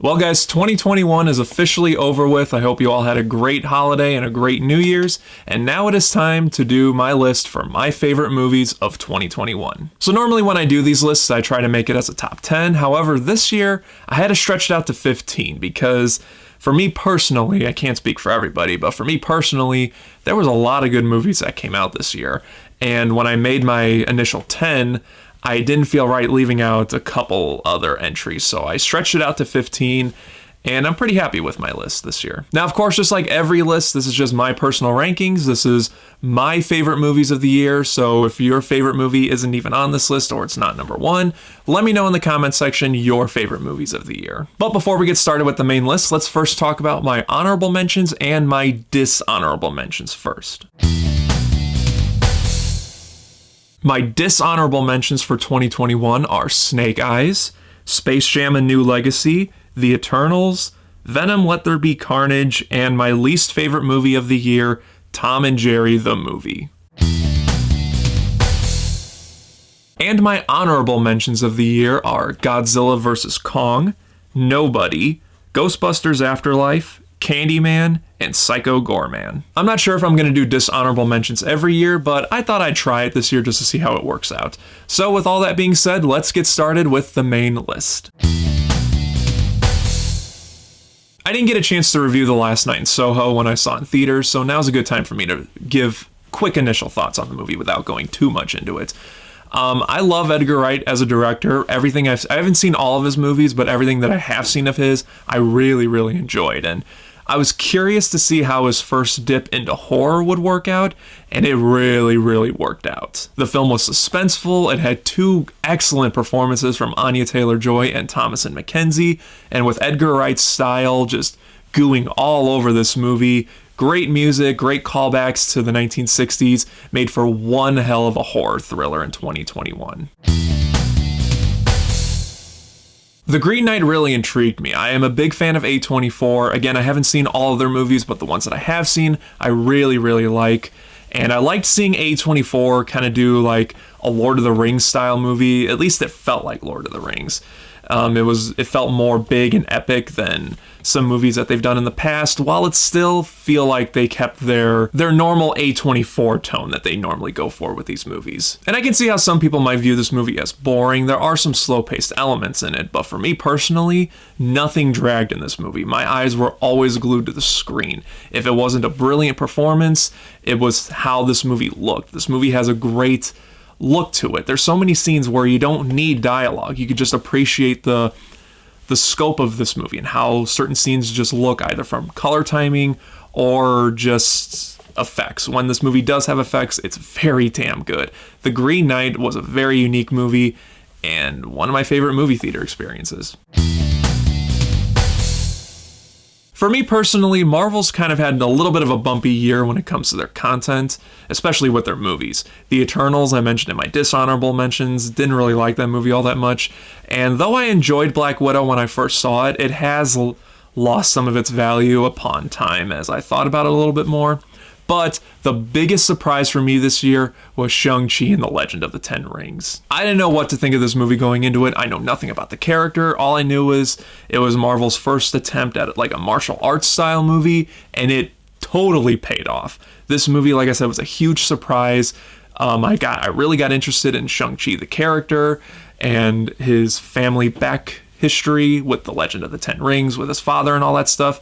Well guys, 2021 is officially over with. I hope you all had a great holiday and a great New Year's, and now it is time to do my list for my favorite movies of 2021. So normally when I do these lists, I try to make it as a top 10. However, this year, I had to stretch it out to 15 because for me personally, I can't speak for everybody, but for me personally, there was a lot of good movies that came out this year. And when I made my initial 10, I didn't feel right leaving out a couple other entries, so I stretched it out to 15, and I'm pretty happy with my list this year. Now, of course, just like every list, this is just my personal rankings. This is my favorite movies of the year, so if your favorite movie isn't even on this list or it's not number one, let me know in the comments section your favorite movies of the year. But before we get started with the main list, let's first talk about my honorable mentions and my dishonorable mentions first. My dishonorable mentions for 2021 are Snake Eyes, Space Jam: A New Legacy, The Eternals, Venom: Let There Be Carnage, and my least favorite movie of the year, Tom and Jerry the Movie. And my honorable mentions of the year are Godzilla vs. Kong, Nobody, Ghostbusters Afterlife, Candyman, and Psycho Goreman. I'm not sure if I'm going to do dishonorable mentions every year, but I thought I'd try it this year just to see how it works out. So with all that being said, let's get started with the main list. I didn't get a chance to review The Last Night in Soho when I saw it in theaters, so now's a good time for me to give quick initial thoughts on the movie without going too much into it. I love Edgar Wright as a director. I haven't seen all of his movies, but everything that I have seen of his, I really enjoyed. And I was curious to see how his first dip into horror would work out, and it really worked out. The film was suspenseful, it had two excellent performances from Anya Taylor-Joy and Thomasin McKenzie, and with Edgar Wright's style just gooing all over this movie, great music, great callbacks to the 1960s, made for one hell of a horror thriller in 2021. The Green Knight really intrigued me. I am a big fan of A24. Again, I haven't seen all of their movies, but the ones that I have seen, I really like. And I liked seeing A24 kind of do like a Lord of the Rings style movie. At least it felt like Lord of the Rings. It felt more big and epic than some movies that they've done in the past, while it still feel like they kept their normal A24 tone that they normally go for with these movies. And I can see how some people might view this movie as boring. There are some slow-paced elements in it, but for me personally, nothing dragged in this movie. My eyes were always glued to the screen. If it wasn't a brilliant performance, it was how this movie looked. This movie has a great look to it. There's so many scenes where you don't need dialogue. You could just appreciate the scope of this movie and how certain scenes just look, either from color timing or just effects. When this movie does have effects, it's very damn good. The Green Knight was a very unique movie and one of my favorite movie theater experiences. For me personally, Marvel's kind of had a little bit of a bumpy year when it comes to their content, especially with their movies. The Eternals, I mentioned in my dishonorable mentions, didn't really like that movie all that much, and though I enjoyed Black Widow when I first saw it, it has lost some of its value upon time as I thought about it a little bit more. But the biggest surprise for me this year was Shang-Chi and the Legend of the Ten Rings. I didn't know what to think of this movie going into it. I know nothing about the character. All I knew was it was Marvel's first attempt at like a martial arts style movie, and it totally paid off. This movie, like I said, was a huge surprise. I really got interested in Shang-Chi the character and his family back history with the Legend of the Ten Rings, with his father and all that stuff.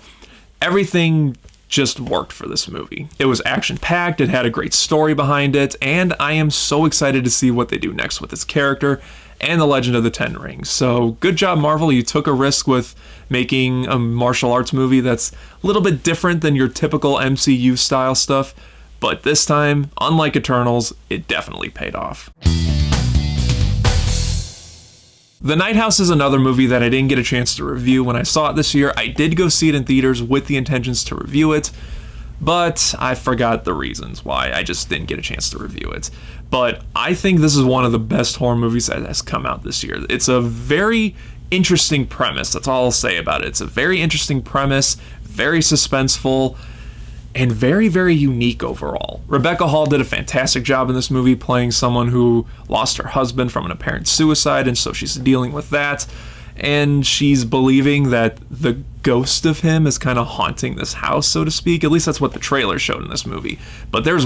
Everything just worked for this movie. It was action-packed, it had a great story behind it, and I am so excited to see what they do next with this character and the Legend of the Ten Rings. So good job, Marvel. You took a risk with making a martial arts movie that's a little bit different than your typical MCU style stuff, but this time, unlike Eternals, it definitely paid off. The Night House is another movie that I didn't get a chance to review when I saw it this year. I did go see it in theaters with the intentions to review it, but I forgot the reasons why. I just didn't get a chance to review it. But I think this is one of the best horror movies that has come out this year. It's a very interesting premise. That's all I'll say about it. It's a very interesting premise, very suspenseful, and very unique overall. Rebecca Hall did a fantastic job in this movie playing someone who lost her husband from an apparent suicide, and so she's dealing with that. and she's believing that the ghost of him is kind of haunting this house, so to speak. At least that's what the trailer showed in this movie. But there's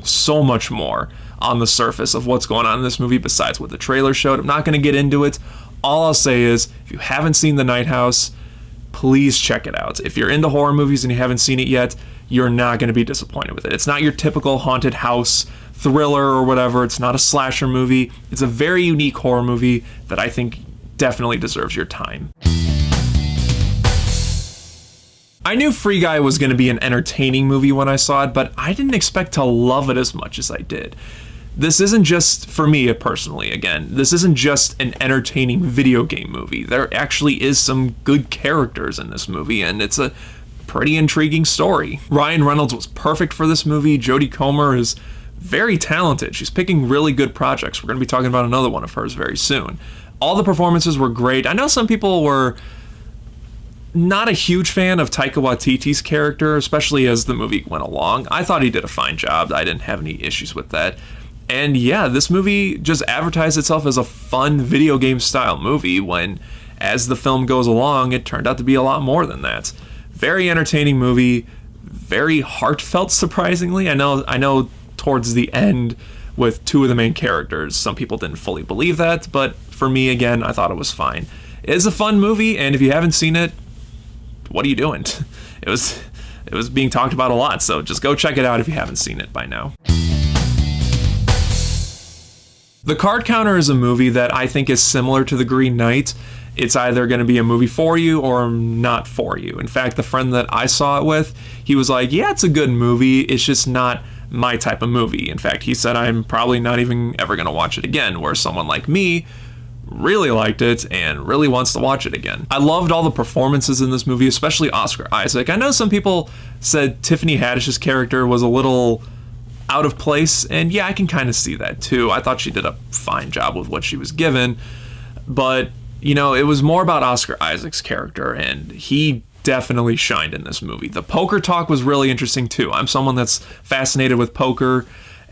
so much more on the surface of what's going on in this movie besides what the trailer showed. I'm not going to get into it. All I'll say is, if you haven't seen The Night House, please check it out. If you're into horror movies and you haven't seen it yet, you're not going to be disappointed with it. It's not your typical haunted house thriller or whatever. It's not a slasher movie. It's a very unique horror movie that I think definitely deserves your time. I knew Free Guy was going to be an entertaining movie when I saw it, but I didn't expect to love it as much as I did. This isn't just, for me personally, again, this isn't just an entertaining video game movie. There actually is some good characters in this movie, and it's a pretty intriguing story. Ryan Reynolds was perfect for this movie. Jodie Comer is very talented. She's picking really good projects. We're going to be talking about another one of hers very soon. All the performances were great. I know some people were not a huge fan of Taika Waititi's character, especially as the movie went along. I thought he did a fine job. I didn't have any issues with that. And yeah, this movie just advertised itself as a fun video game style movie when, as the film goes along, it turned out to be a lot more than that. Very entertaining movie, very heartfelt, surprisingly. I know towards the end with two of the main characters, some people didn't fully believe that, but for me, again, I thought it was fine. It is a fun movie, and if you haven't seen it, what are you doing? It was being talked about a lot, so just go check it out if you haven't seen it by now. The Card Counter is a movie that I think is similar to The Green Knight. It's either going to be a movie for you or not for you. In fact, the friend that I saw it with, he was like, yeah, it's a good movie, it's just not my type of movie. In fact, he said I'm probably not even ever going to watch it again, where someone like me really liked it and really wants to watch it again. I loved all the performances in this movie, especially Oscar Isaac. I know some people said Tiffany Haddish's character was a little out of place, and yeah, I can kind of see that too. I thought she did a fine job with what she was given, but you know, it was more about Oscar Isaac's character, and he definitely shined in this movie. The poker talk was really interesting too. I'm someone that's fascinated with poker,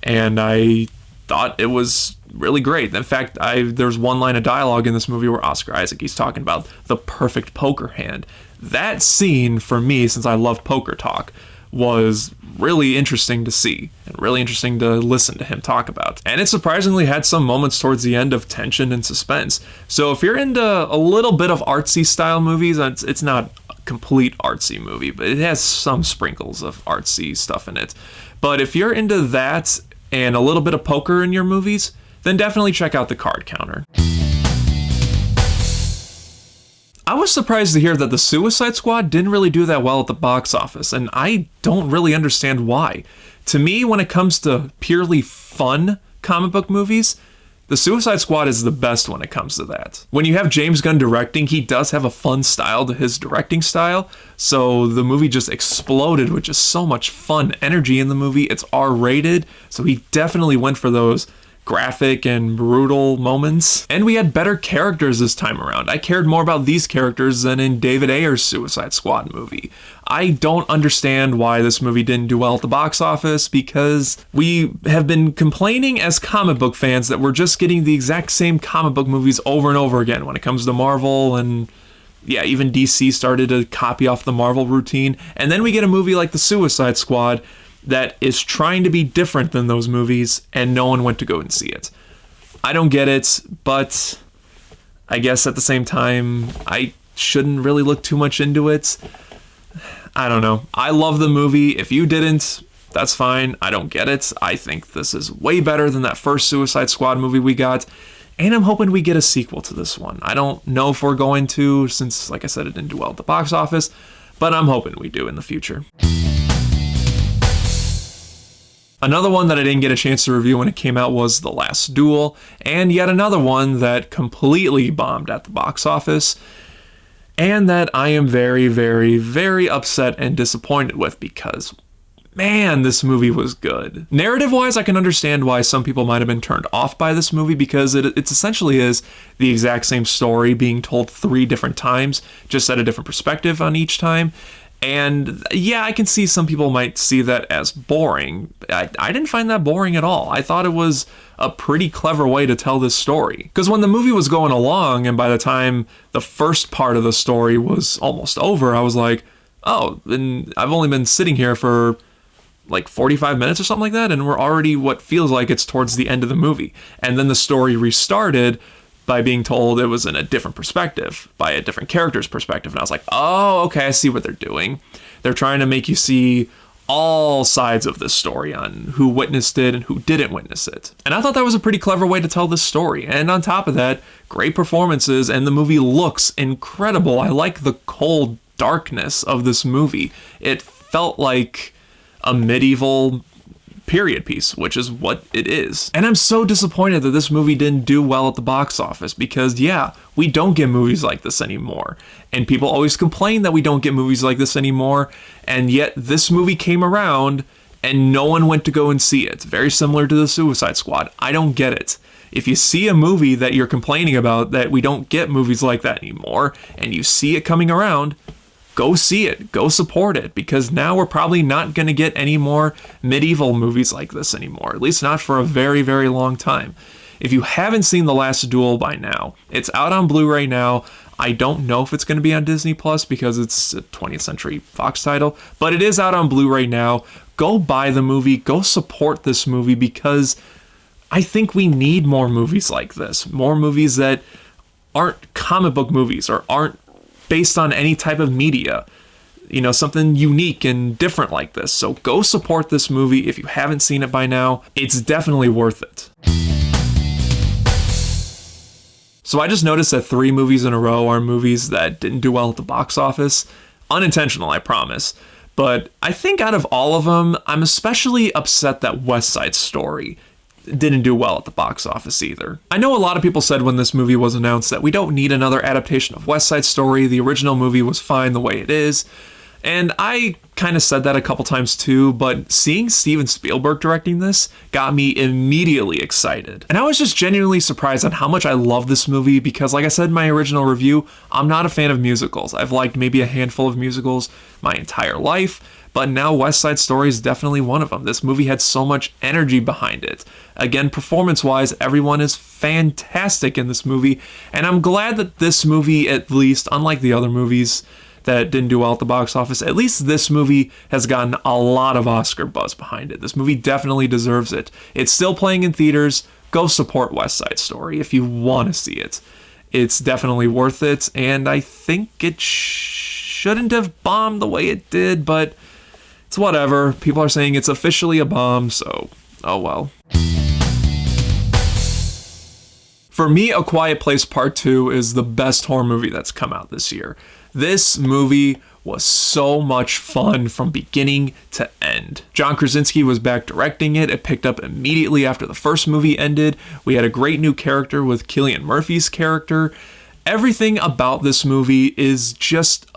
and I thought it was really great. In fact, there's one line of dialogue in this movie where Oscar Isaac, he's talking about the perfect poker hand. That scene, for me, since I love poker talk, was really interesting to see and really interesting to listen to him talk about. And it surprisingly had some moments towards the end of tension and suspense. So if you're into a little bit of artsy style movies, it's not a complete artsy movie, but it has some sprinkles of artsy stuff in it. But if you're into that and a little bit of poker in your movies, then definitely check out The Card Counter. I was surprised to hear that The Suicide Squad didn't really do that well at the box office, and I don't really understand why. To me, when it comes to purely fun comic book movies, The Suicide Squad is the best when it comes to that. When you have James Gunn directing, he does have a fun style to his directing style, so the movie just exploded with just so much fun energy in the movie. It's R-rated, so he definitely went for those graphic and brutal moments. And we had better characters this time around. I cared more about these characters than in David Ayer's Suicide Squad movie. I don't understand why this movie didn't do well at the box office, because we have been complaining as comic book fans that we're just getting the exact same comic book movies over and over again when it comes to Marvel, and yeah, even DC started to copy off the Marvel routine. And then we get a movie like The Suicide Squad that is trying to be different than those movies, and no one went to go and see it. I don't get it, but I guess at the same time, I shouldn't really look too much into it. I don't know. I love the movie. If you didn't, that's fine. I don't get it. I think this is way better than that first Suicide Squad movie we got, and I'm hoping we get a sequel to this one. I don't know if we're going to, since, like I said, it didn't do well at the box office, but I'm hoping we do in the future. Another one that I didn't get a chance to review when it came out was The Last Duel, and yet another one that completely bombed at the box office, and that I am very, very, very upset and disappointed with, because, man, this movie was good. Narrative-wise, I can understand why some people might have been turned off by this movie, because it essentially is the exact same story being told 3 different times, just at a different perspective on each time. And yeah, I can see some people might see that as boring. I didn't find that boring at all. I thought it was a pretty clever way to tell this story. Because when the movie was going along, and by the time the first part of the story was almost over, I was like, oh, and I've only been sitting here for like 45 minutes or something like that, and we're already what feels like it's towards the end of the movie. And then the story restarted by being told it was in a different perspective, by a different character's perspective. And I was like, oh, okay, I see what they're doing. They're trying to make you see all sides of this story on who witnessed it and who didn't witness it. And I thought that was a pretty clever way to tell this story. And on top of that, great performances, and the movie looks incredible. I like the cold darkness of this movie. It felt like a medieval period piece, which is what it is. And I'm so disappointed that this movie didn't do well at the box office, because yeah, we don't get movies like this anymore. And people always complain that we don't get movies like this anymore, and yet this movie came around and no one went to go and see it. Very similar to the Suicide Squad. I don't get it. If you see a movie that you're complaining about, that we don't get movies like that anymore, and you see it coming around, go see it, go support it, because now we're probably not going to get any more medieval movies like this anymore, at least not for a very, very long time. If you haven't seen The Last Duel by now, it's out on Blu-ray now. I don't know if it's going to be on Disney Plus because it's a 20th Century Fox title, but it is out on Blu-ray now. Go buy the movie, go support this movie, because I think we need more movies like this, more movies that aren't comic book movies or aren't based on any type of media, something unique and different like this. So go support this movie if you haven't seen it by now. It's definitely worth it. So I just noticed that 3 movies in a row are movies that didn't do well at the box office. Unintentional, I promise. But I think out of all of them, I'm especially upset that West Side Story didn't do well at the box office either. I know a lot of people said when this movie was announced that we don't need another adaptation of West Side Story. The original movie was fine the way it is. And I kind of said that a couple times too, but seeing Steven Spielberg directing this got me immediately excited. And I was just genuinely surprised at how much I love this movie, because like I said in my original review, I'm not a fan of musicals. I've liked maybe a handful of musicals my entire life, but now West Side Story is definitely one of them. This movie had so much energy behind it. Again, performance-wise, everyone is fantastic in this movie, and I'm glad that this movie, at least, unlike the other movies that didn't do well at the box office, at least this movie has gotten a lot of Oscar buzz behind it. This movie definitely deserves it. It's still playing in theaters. Go support West Side Story if you want to see it. It's definitely worth it, and I think it shouldn't have bombed the way it did, but it's whatever. People are saying it's officially a bomb, so oh well. For me, A Quiet Place Part 2 is the best horror movie that's come out this year. This movie was so much fun from beginning to end. John Krasinski was back directing it. It picked up immediately after the first movie ended. We had a great new character with Cillian Murphy's character. Everything about this movie is just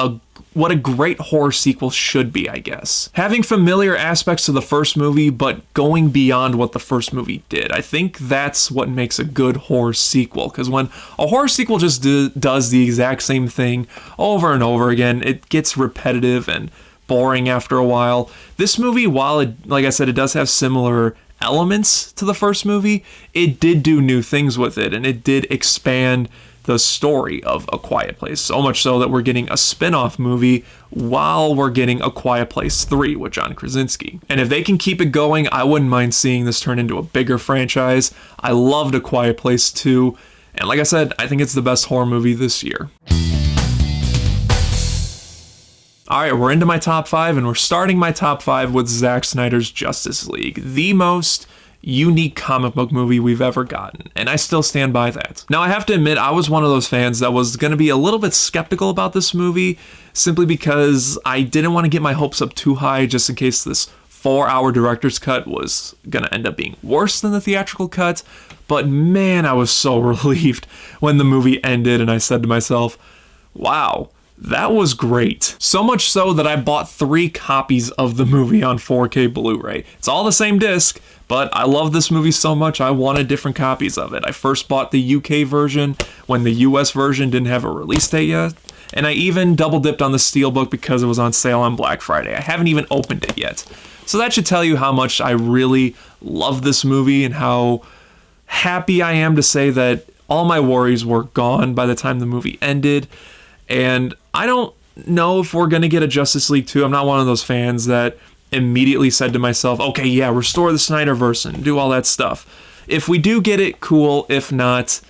what a great horror sequel should be, I guess. Having familiar aspects of the first movie, but going beyond what the first movie did. I think that's what makes a good horror sequel, because when a horror sequel just does the exact same thing over and over again, it gets repetitive and boring after a while. This movie, while it, like I said, it does have similar elements to the first movie, it did do new things with it, and it did expand the story of A Quiet Place, so much so that we're getting a spin-off movie while we're getting A Quiet Place 3 with John Krasinski. And if they can keep it going, I wouldn't mind seeing this turn into a bigger franchise. I loved A Quiet Place 2, and like I said, I think it's the best horror movie this year. Alright, we're into my top 5, and we're starting my top 5 with Zack Snyder's Justice League, the most unique comic book movie we've ever gotten, and I still stand by that. Now, I have to admit, I was one of those fans that was going to be a little bit skeptical about this movie, simply because I didn't want to get my hopes up too high just in case this 4-hour director's cut was going to end up being worse than the theatrical cut. But man, I was so relieved when the movie ended and I said to myself, wow, That was great. So much so that I bought 3 copies of the movie on 4K Blu-ray. It's all the same disc, but I love this movie so much I wanted different copies of it. I first bought the UK version when the US version didn't have a release date yet, and I even double dipped on the Steelbook because it was on sale on Black Friday. I haven't even opened it yet. So that should tell you how much I really love this movie and how happy I am to say that all my worries were gone by the time the movie ended. And I don't know if we're going to get a Justice League 2. I'm not one of those fans that immediately said to myself, okay, yeah, restore the Snyderverse and do all that stuff. If we do get it, cool. If not,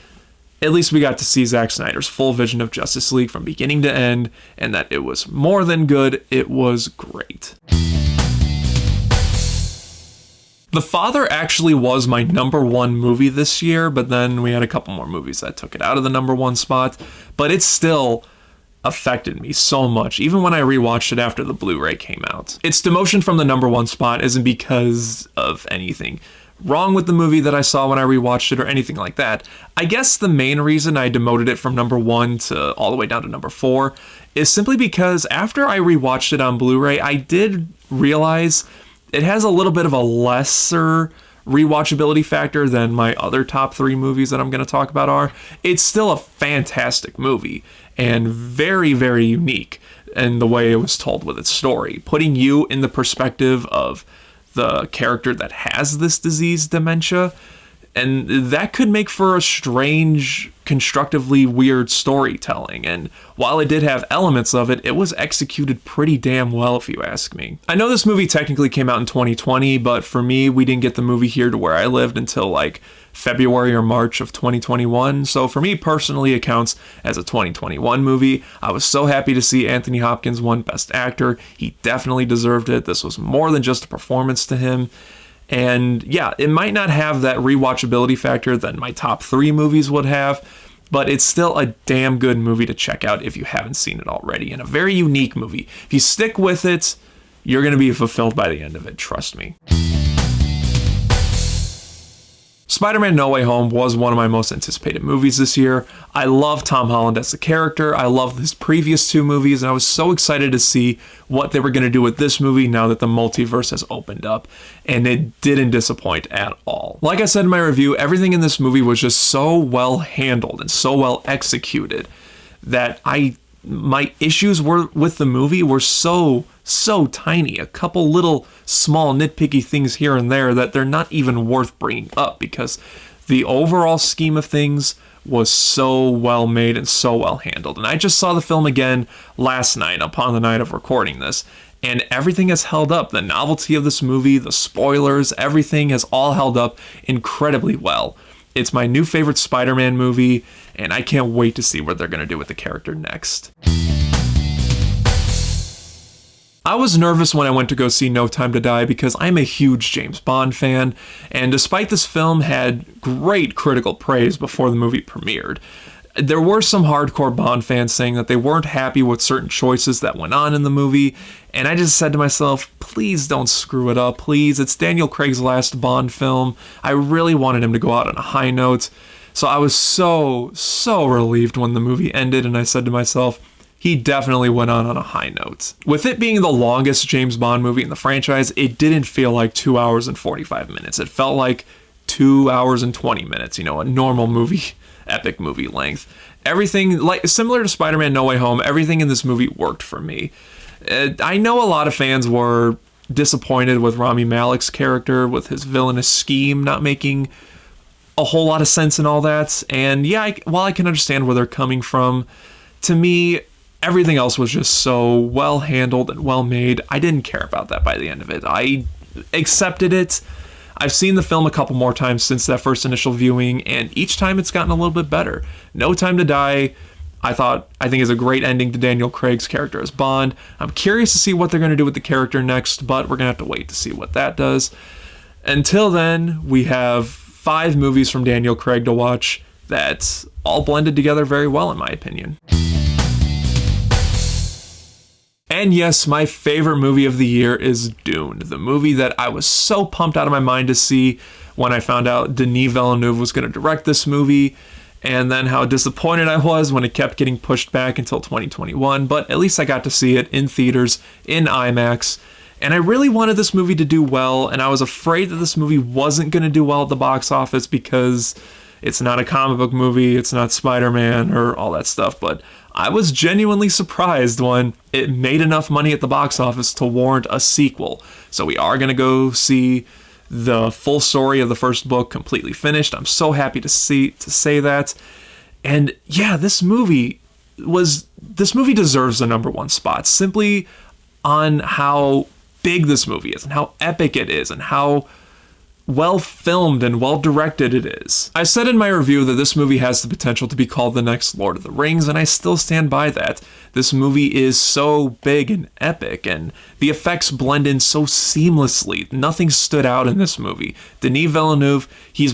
at least we got to see Zack Snyder's full vision of Justice League from beginning to end, and that it was more than good. It was great. The Father actually was my #1 movie this year, but then we had a couple more movies that took it out of the #1 spot. But it still affected me so much, even when I rewatched it after the Blu-ray came out. Its demotion from the #1 spot isn't because of anything wrong with the movie that I saw when I rewatched it or anything like that. I guess the main reason I demoted it from #1 to all the way down to #4 is simply because after I rewatched it on Blu-ray, I did realize it has a little bit of a lesser rewatchability factor than my other top 3 movies that I'm going to talk about are. It's still a fantastic movie and very, very unique in the way it was told with its story, putting you in the perspective of the character that has this disease, dementia, and that could make for a strange, constructively weird storytelling. And while it did have elements of it, it was executed pretty damn well, if you ask me. I know this movie technically came out in 2020, but for me, we didn't get the movie here to where I lived until like February or March of 2021. So for me personally, it counts as a 2021 movie. I was so happy to see Anthony Hopkins won Best Actor. He definitely deserved it. This was more than just a performance to him. And yeah, it might not have that rewatchability factor that my top 3 movies would have, but it's still a damn good movie to check out if you haven't seen it already, and a very unique movie. If you stick with it, you're going to be fulfilled by the end of it, trust me. Spider-Man No Way Home was one of my most anticipated movies this year. I love Tom Holland as the character. I love his previous 2 movies, and I was so excited to see what they were going to do with this movie now that the multiverse has opened up, and it didn't disappoint at all. Like I said in my review, everything in this movie was just so well handled and so well executed that my issues with the movie were so tiny. A couple little small nitpicky things here and there that they're not even worth bringing up, because the overall scheme of things was so well made and so well handled. And I just saw the film again last night upon the night of recording this, and everything has held up. The novelty of this movie, the spoilers, everything has all held up incredibly well. It's my new favorite Spider-Man movie, and I can't wait to see what they're going to do with the character next. I was nervous when I went to go see No Time to Die because I'm a huge James Bond fan, and despite this film had great critical praise before the movie premiered, there were some hardcore Bond fans saying that they weren't happy with certain choices that went on in the movie, and I just said to myself, please don't screw it up, please. It's Daniel Craig's last Bond film. I really wanted him to go out on a high note, so I was so relieved when the movie ended, and I said to myself, he definitely went on a high note. With it being the longest James Bond movie in the franchise, it didn't feel like 2 hours and 45 minutes. It felt like 2 hours and 20 minutes, a normal movie, epic movie length. Everything, like similar to Spider-Man No Way Home, everything in this movie worked for me. I know a lot of fans were disappointed with Rami Malek's character, with his villainous scheme not making a whole lot of sense and all that. And yeah, while I can understand where they're coming from, to me, everything else was just so well handled and well made. I didn't care about that by the end of it. I accepted it. I've seen the film a couple more times since that first initial viewing, and each time it's gotten a little bit better. No Time to Die, I think is a great ending to Daniel Craig's character as Bond. I'm curious to see what they're going to do with the character next, but we're going to have to wait to see what that does. Until then, we have 5 movies from Daniel Craig to watch that all blended together very well, in my opinion. And yes, my favorite movie of the year is Dune, the movie that I was so pumped out of my mind to see when I found out Denis Villeneuve was going to direct this movie. and then how disappointed I was when it kept getting pushed back until 2021, but at least I got to see it in theaters, in IMAX, and I really wanted this movie to do well, and I was afraid that this movie wasn't going to do well at the box office because it's not a comic book movie, it's not Spider-Man or all that stuff, but I was genuinely surprised when it made enough money at the box office to warrant a sequel. So we are going to go see the full story of the first book completely finished. I'm so happy to say that. And yeah, this movie deserves the #1 spot simply on how big this movie is and how epic it is and how well filmed and well directed it is. I said in my review that this movie has the potential to be called the next Lord of the Rings, and I still stand by that. This movie is so big and epic, and the effects blend in so seamlessly. Nothing stood out in this movie. Denis Villeneuve, he's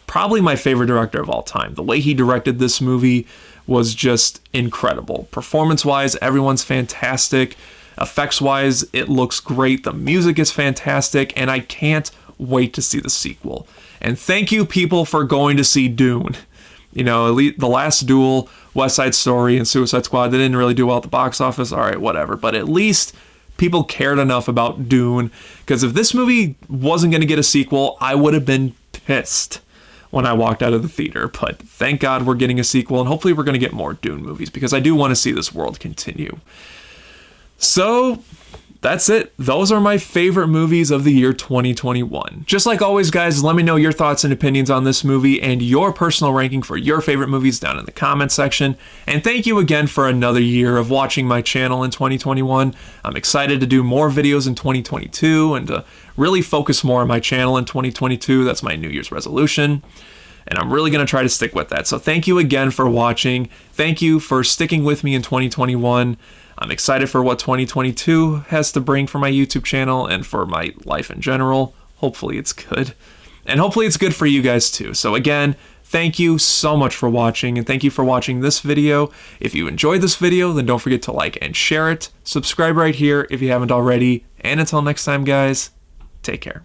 probably my favorite director of all time. The way he directed this movie was just incredible. Performance-wise, everyone's fantastic. Effects-wise, it looks great. The music is fantastic, and I can't wait to see the sequel. And thank you, people, for going to see Dune. You know, The Last Duel, West Side Story, and Suicide Squad, they didn't really do well at the box office. All right, whatever. But at least people cared enough about Dune, because if this movie wasn't going to get a sequel, I would have been pissed when I walked out of the theater. But thank God we're getting a sequel, and hopefully we're going to get more Dune movies, because I do want to see this world continue. So that's it. Those are my favorite movies of the year 2021. Just like always, guys, let me know your thoughts and opinions on this movie and your personal ranking for your favorite movies down in the comment section. And thank you again for another year of watching my channel in 2021. I'm excited to do more videos in 2022 and to really focus more on my channel in 2022. That's my New Year's resolution, and I'm really going to try to stick with that. So thank you again for watching. Thank you for sticking with me in 2021. I'm excited for what 2022 has to bring for my YouTube channel and for my life in general. Hopefully it's good. And hopefully it's good for you guys too. So again, thank you so much for watching, and thank you for watching this video. If you enjoyed this video, then don't forget to like and share it. Subscribe right here if you haven't already. And until next time, guys, take care.